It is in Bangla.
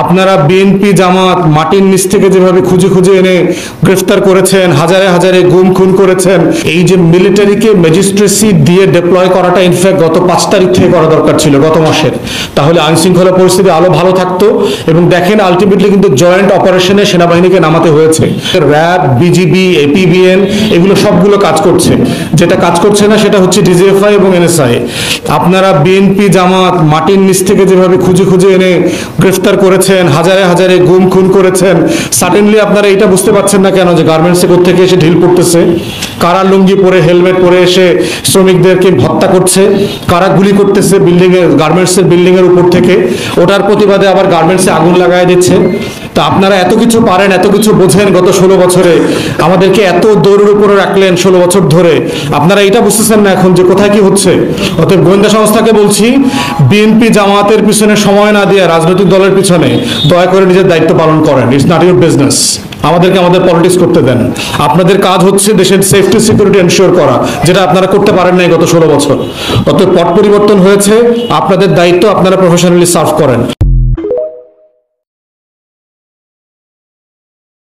আপনারা বিএনপি জামাত মাটির নিচ থেকে যেভাবে খুঁজে খুঁজে এনে গ্রেফতার করেছেন, হাজারে হাজারে গুম খুন করেছেন, এই যে মিলিটারিকে ম্যাজিস্ট্রেসি দিয়ে ডিপ্লয় করাটা ইনফ্যাক্ট গত 5 তারিখ থেকে করা দরকার ছিল, গত মাসের। তাহলে আইন শৃঙ্খলা পরিস্থিতি আলো ভালো থাকতো। এবং দেখেন আলটিমেটলি কিন্তু জয়েন্ট অপারেশনে সেনাবাহিনীকে নামাতে হয়েছে। র্যাব, বিজিবি, এপিবিএন এগুলো সবগুলো কাজ করছে। যেটা কাজ করছে না সেটা হচ্ছে ডিজিএফআই এবং এনএসআই। আপনারা বিএনপি জামাত মাটির নিচ থেকে যেভাবে খুঁজে খুঁজে এনে গ্রেফতার করেছেন, হাজারে হাজারে গুম খুন করেছেন, সাডেনলি আপনারা এটা বুঝতে পারছেন না কেন যে গার্মেন্টসে কোত্থেকে এসে ঢিল পড়তেছে, কারা লুঙ্গি পরে হেলমেট পরে এসে শ্রমিকদেরকে হত্যা করছে, কারা গুলি করতেছে বিল্ডিং এর, গার্মেন্টসের বিল্ডিং এর উপর থেকে, ওটার প্রতিবাদে আবার গার্মেন্টসে আগুন লাগায় দিচ্ছে। তা আপনারা এত কিছু পারেন, এত কিছু বোঝেন, গত 16 বছরে আমাদেরকে এত দৌড়ের উপরে রাখলেন 16 বছর ধরে। আপনারা এটা বুঝতেছেন না এখন যে কোথায় কি হচ্ছে। অতএব গোয়েন্দা সংস্থাকে বলছি, বিএনপি জামাতের পিছনে সময় না দিয়ে রাজনৈতিক দলের পিছনে দয়া করে নিজের দায়িত্ব পালন করেন। It's not your business. আমাদেরকে আমাদের পলিটিক্স করতে দেন। আপনাদের কাজ হচ্ছে দেশের সেফটি সিকিউরিটি এনশিওর করা, যেটা আপনারা করতে পারেন নাই গত 16 বছর। অতএব পট পরিবর্তন হয়েছে, আপনাদের দায়িত্ব, আপনারা প্রফেশনালি সার্ভ করেন।